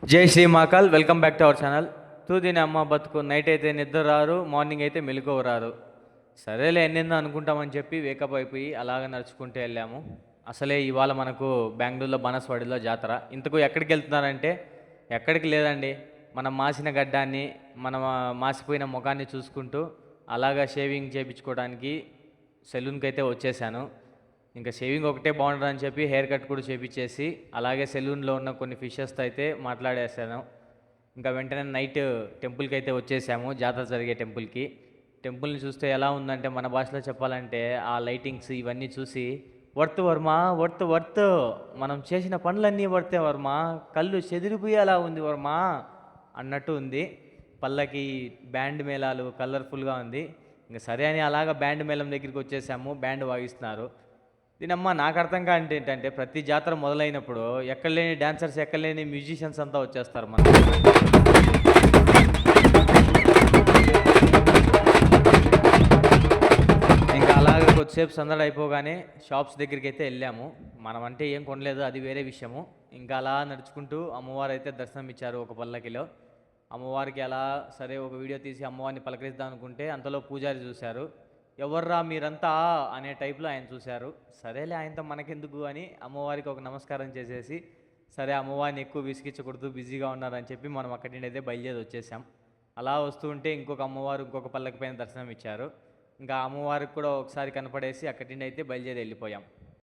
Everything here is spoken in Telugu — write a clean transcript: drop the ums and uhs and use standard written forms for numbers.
జై Shri Mahakal. Welcome back to our channel. తూదిని అమ్మ బతుకు. నైట్ అయితే నిద్ర రారు, మార్నింగ్ అయితే మెలకువ రారు. సరేలే ఎన్నెందో అనుకుంటామని చెప్పి వేకప్ అయిపోయి అలాగ నడుచుకుంటూ వెళ్ళాము. అసలే ఇవాళ మనకు బెంగళూరులో బనస్వాడిలో జాతర. ఇంతకు ఎక్కడికి వెళ్తున్నారంటే ఎక్కడికి లేదండి, మనం మాసిన గడ్డాన్ని, మన మాసిపోయిన ముఖాన్ని చూసుకుంటూ అలాగా షేవింగ్ చేయించుకోవడానికి సెలూన్కి అయితే వచ్చేసాను. ఇంకా షేవింగ్ ఒకటే బాగుంటుంది అని చెప్పి హెయిర్ కట్ కూడా చేపించేసి అలాగే సెలూన్లో ఉన్న కొన్ని ఫిషెస్తో అయితే మాట్లాడేసాను. ఇంకా వెంటనే నైట్ టెంపుల్కి అయితే వచ్చేసాము, జాతర జరిగే టెంపుల్కి. టెంపుల్ని చూస్తే ఎలా ఉందంటే మన భాషలో చెప్పాలంటే ఆ లైటింగ్స్ ఇవన్నీ చూసి వర్త్ వర్మ, వర్త్ వర్త్, మనం చేసిన పనులన్నీ వర్తే వర్మ, కళ్ళు చెదిరిపోయేలా ఉంది వర్మ అన్నట్టు ఉంది. పల్లకి బ్యాండ్ మేళాలు కలర్ఫుల్గా ఉంది. ఇంకా సరే అని అలాగా బ్యాండ్ మేళం దగ్గరికి వచ్చేసాము. బ్యాండ్ వాయిస్తున్నారు. దీనమ్మ నాకు అర్థం కాంటి ఏంటంటే ప్రతి జాతర మొదలైనప్పుడు ఎక్కడ లేని డాన్సర్స్, ఎక్కడ లేని మ్యూజిషియన్స్ అంతా వచ్చేస్తారు మన. ఇంకా అలాగే కొద్దిసేపు సందడి అయిపోగానే షాప్స్ దగ్గరికి అయితే వెళ్ళాము. మనం అంటే ఏం కొనలేదు, అది వేరే విషయము. ఇంకా అలా నడుచుకుంటూ అమ్మవారు అయితే దర్శనం ఇచ్చారు ఒక పల్లకిలో. అమ్మవారికి అలా సరే ఒక వీడియో తీసి అమ్మవారిని పలకరిద్దాం అనుకుంటే అంతలో పూజారి చూశారు. ఎవర్రా మీరంతా అనే టైప్లో ఆయన చూశారు. సరేలే ఆయనతో మనకెందుకు అని అమ్మవారికి ఒక నమస్కారం చేసేసి సరే అమ్మవారిని ఎక్కువ విసిగించకూడదు, బిజీగా ఉన్నారని చెప్పి మనం అక్కడి నుండి అయితే బయలుదేరి వచ్చేసాం. అలా వస్తూ ఉంటే ఇంకొక అమ్మవారు ఇంకొక పల్లకి పైన దర్శనం ఇచ్చారు. ఇంకా అమ్మవారికి కూడా ఒకసారి కనపడేసి అక్కడి నుండి అయితే బయలుదేరి వెళ్ళిపోయాం.